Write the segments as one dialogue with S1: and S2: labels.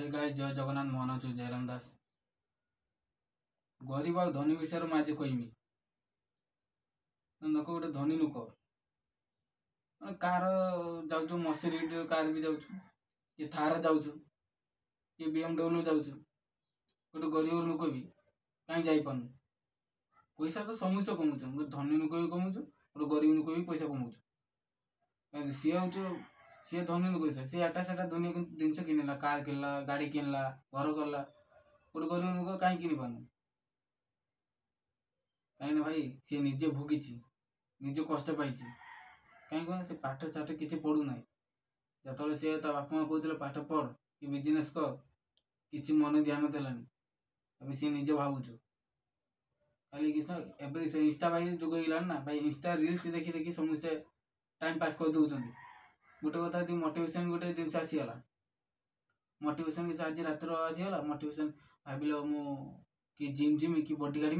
S1: Hey guys जय जगन्नाथ मोहन अच्छु जयराम दास गरीब और धनी विषय में आज कहमी लोक गोटे धनी लोक कार जाऊँ मर्सिडीज कार भी जाऊँ ये थार जाऊँ ये BMW जाऊँ गोटे गरीब लोक भी कहीं जापार पैसा तो समस्त कमाऊँ गोटे धनी लोक भी कमाऊँ गोटे गरीब लोक भी पैसा कमाऊँ सी हूँ सी धनी लोक सी एटा सेटा दुनिया जिनस किनला कार किनला गाड़ी किनला घर कला गोटे गरीब लोक कहीं किनी पार कहीं भाई सी निजे भोगी निजे कष्ट पाई कहीं कौन से पाठ साठ किसी पढ़ुना जो सी बापा माँ कहते पाठ पढ़ कि बिजनेस कर कि मन ध्यान देलानी अब सी निजे भावुचु खाली इंस्टा भाई जुग ना भाई इंस्टा रील्स देखी देखी समस्ते टाइम पास कर दौरान गोटे कथा मोटिवेशन गोटे जिन आसीगला मोटिवेशन किसी आज रात आसीगला मोटिवेशन भाविल कि जिम जिमी कि बॉडी काढ़ी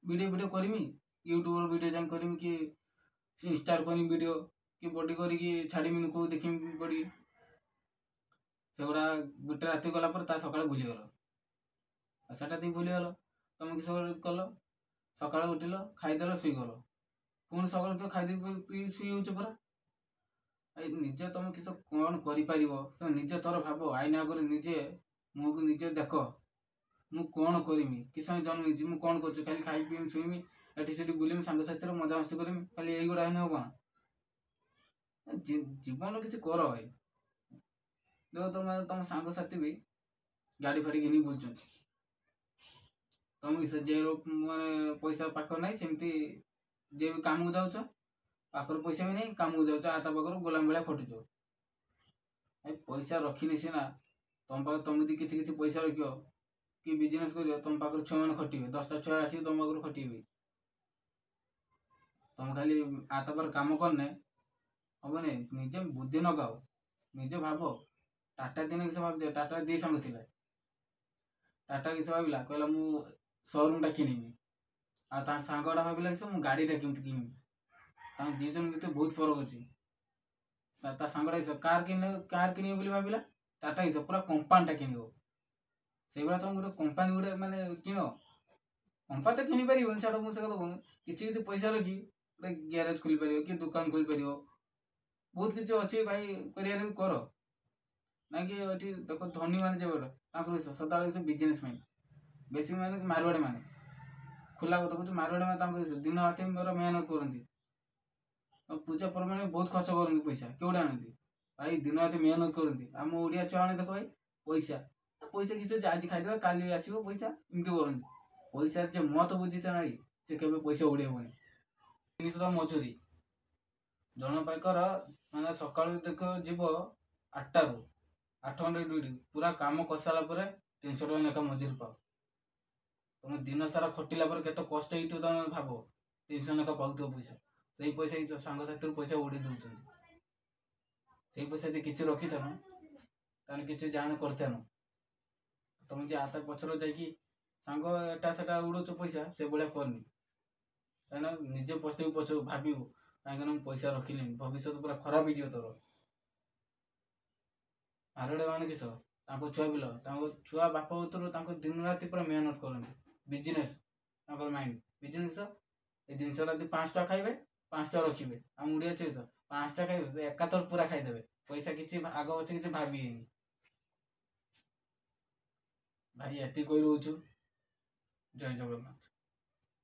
S1: वीडियो करमी यूट्यूब वीडियो जाए करमी कि इंस्टार करमी वीडियो कि बॉडी करके छाड़मी लोक देखी बॉडी सेगुड़ा गोटे राति गला सका भूलीगल सेटा तुम भूलीगल तुम किस कल सका उठिल खाईदेल शुईगल पुणी सका तो खाई शुई परा निजे तुम किस कौन कर निजे थर भाव आईना आगे निजे मुँह को निजे देख मु कौन करमी कि समय जन्म मुझे कौन कर खाली खाई पी शुईमी एटी से बुलमी सांग साथी मजा मस्ती करमी खाली यही गुड़ा हम कौन जीवन किसी कर भाई देख तुम तुम सांग साथी भी गाड़ी फाड़ी घिनी बुलुं तुम जे मैंने पैसा पाख ना सेमती जे भी काम को जाऊच पाखर पैसा भी नहीं काम को जाऊच आता पाखर गोलाम भाया खटुच पैसा रखी सीना तुम पाख तुम यदि किसी पैसा रख कि बिजनेस कर तुम पाखर छुआ मैंने खटे 10टा छुआ आस तुम पाखर खटे तुम खाली आता पर कम करने हम नहीं निजे बुद्धि नगाओ निजे भाव टाटा दिन किस भाव टाटा दी संग थी टाटा किस भाविला कहला मु शोरूम टा किनमी आ सांगटा भाविला किस मु गाड़ीटा केमती किनमी दी जन भीतर बहुत फरक अच्छी सांगटा कार किन भाविला टाटा किस पूरा कंपानीटा किण से तुम गोटे कंपानी गोटे माने किण कंपानी तो किनी पार छाड़ मुझे कथा कहूँ किसी पैसा रखी गोटे ग्यारेज खोल पार कि दुकान खोल पार बहुत किसी अच्छी भाई कर ना कि देख धनी मैंने जो सदा बिजनेस मैन बेसी मैंने मारवाड़ी मैंने खुला कथा कहूँ मारवाड़ी मैंने दिन राति मेरा मेहनत करती पूजा पर्व में बहुत खर्च करती पैसा क्यों आनती भाई दिन राति मेहनत करती आम ओडिया छुआ मैंने देख भाई पैसा पैसा किसी आज खाईदे काली आसो पैसा एमती करती पैसा जो मत बुझीते ना से केवे पैसा उड़ेबनी जिन मजूरी जन पाइकर मैंने सका देख जीव 8 रू 8 घंटे ड्यूटी पूरा कम करसाला 300 टका लेखा मजूरी पाओ तुम दिन सारा खटिला केत कष्ट हो तुम भाव 300 लेखा पाऊ पैसा से पैसा सांग साथी पैसा उड़े दौरान से पैसा यदि किसी रखी था किसी जान कर तुम जे आता पचर जाकि सांग एटा सेटा उड़ौच पैसा से भाया करनी कहीं निजे पछे पच भाव कहीं पैसा रखिले भविष्य पूरा खराब हो तोर मारवाड़ी मैंने किस छुआ पिल छुआ बाप भर दिन राति पूरा मेहनत करते बिजनेस माइंड बिजनेस ये जिनसा 5 टका खाइबे 5 टका रखिए आम उड़िया छुई तो 5 टका खाइबे एकाथर पूरा खाईदेवे पैसा किसी आग पचे किसी भावी भाई एति कही रोचु जय जगन्नाथ।